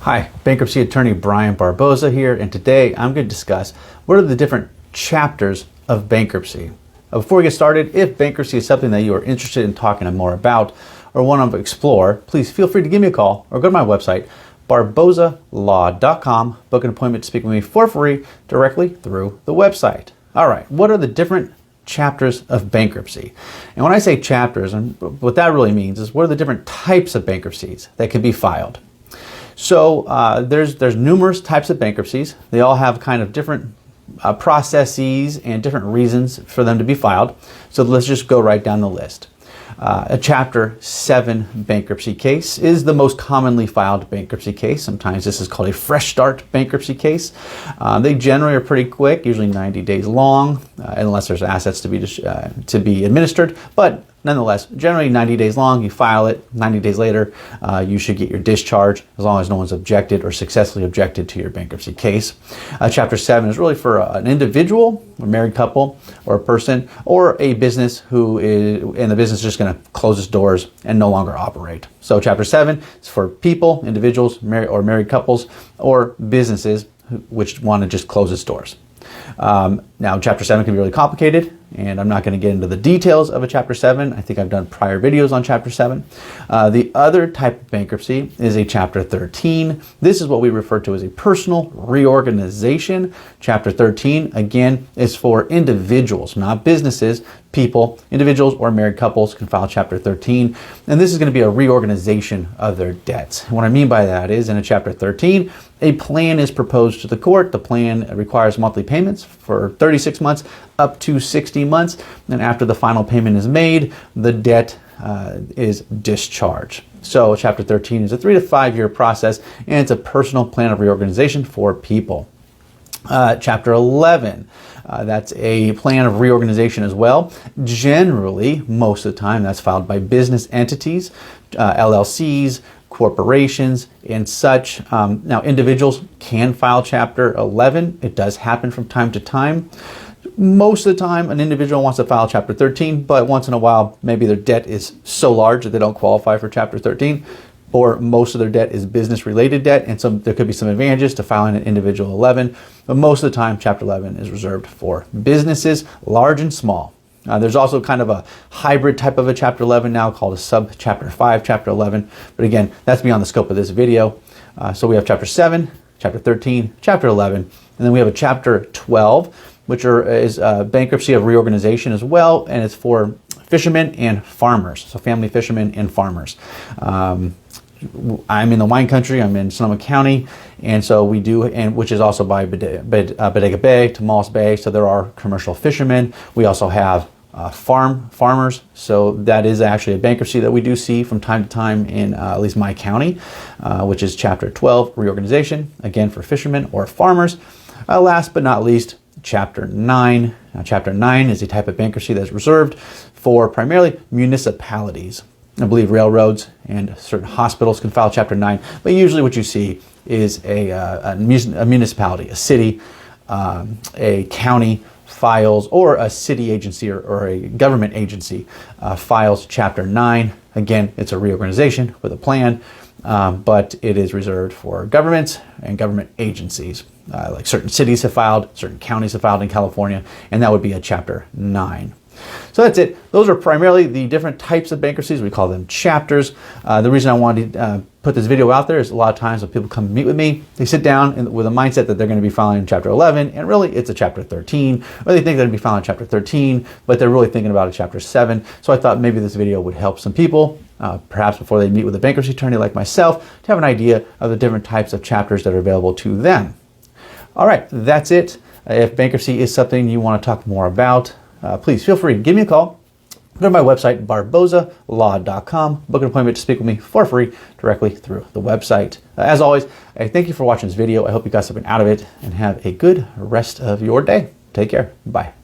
Hi, bankruptcy attorney Brian Barboza here, and today I'm going to discuss what are the different chapters of bankruptcy. Before we get started, if bankruptcy is something that you are interested in talking more about or want to explore, please feel free to give me a call or go to my website, barbozalaw.com, book an appointment to speak with me for free directly through the website. All right, what are the different chapters of bankruptcy? And when I say chapters, and what that really means is what are the different types of bankruptcies that can be filed. So there's numerous types of bankruptcies. They all have kind of different processes and different reasons for them to be filed. So let's just go right down the list. A Chapter 7 bankruptcy case is the most commonly filed bankruptcy case. Sometimes this is called a fresh start bankruptcy case. They generally are pretty quick, usually 90 days long, unless there's assets to be administered. But nonetheless, generally 90 days long, you file it, 90 days later, you should get your discharge as long as no one's objected or successfully objected to your bankruptcy case. Chapter 7 is really for an individual, a married couple, or a person, or a business and the business is just going to close its doors and no longer operate. So Chapter 7 is for people, individuals, married couples, or businesses which want to just close its doors. Now, Chapter 7 can be really complicated, and I'm not going to get into the details of a Chapter 7. I think I've done prior videos on Chapter 7. The other type of bankruptcy is a Chapter 13. This is what we refer to as a personal reorganization. Chapter 13, again, is for individuals, not businesses. People, individuals, or married couples can file Chapter 13, and this is going to be a reorganization of their debts. What I mean by that is, in a Chapter 13, a plan is proposed to the court. The plan requires monthly payments for 36 months up to 60 months, and after the final payment is made, the debt is discharged. So Chapter 13 is a 3 to 5 year process, and it's a personal plan of reorganization for people. Chapter 11, that's a plan of reorganization as well. Generally, most of the time, that's filed by business entities, LLCs, corporations, and such. Now, individuals can file Chapter 11. It does happen from time to time. Most of the time, an individual wants to file Chapter 13, but once in a while, maybe their debt is so large that they don't qualify for Chapter 13, or most of their debt is business-related debt, and so there could be some advantages to filing an individual 11, but most of the time, Chapter 11 is reserved for businesses, large and small. There's also kind of a hybrid type of a Chapter 11 now called a sub-Chapter 5, Chapter 11, but again, that's beyond the scope of this video. So we have Chapter 7, Chapter 13, Chapter 11, and then we have a Chapter 12, which is bankruptcy of reorganization as well, and it's for fishermen and farmers, so family fishermen and farmers. I'm in the wine country. I'm in Sonoma County, and so we do, and which is also by Bodega Bay, Tomales Bay. So there are commercial fishermen. We also have farmers. So that is actually a bankruptcy that we do see from time to time in at least my county, which is Chapter 12, reorganization, again for fishermen or farmers. Last but not least, Chapter 9. Now, Chapter 9 is a type of bankruptcy that's reserved for primarily municipalities. I believe railroads and certain hospitals can file Chapter 9, but usually what you see is a municipality, a city, a county files, or a city agency or a government agency files Chapter 9. Again, it's a reorganization with a plan, but it is reserved for governments and government agencies. Like certain cities have filed, certain counties have filed in California, and that would be a Chapter 9. So that's it. Those are primarily the different types of bankruptcies. We call them chapters. The reason I wanted to put this video out there is a lot of times when people come meet with me, they sit down with a mindset that they're going to be filing Chapter 11, and really it's a Chapter 13, or they think they're going to be filing Chapter 13, but they're really thinking about a Chapter 7. So I thought maybe this video would help some people, perhaps before they meet with a bankruptcy attorney like myself, to have an idea of the different types of chapters that are available to them. All right, that's it. If bankruptcy is something you want to talk more about, please feel free to give me a call. Go to my website, barbozalaw.com. Book an appointment to speak with me for free directly through the website. As always, I thank you for watching this video. I hope you got something out of it, and have a good rest of your day. Take care. Bye.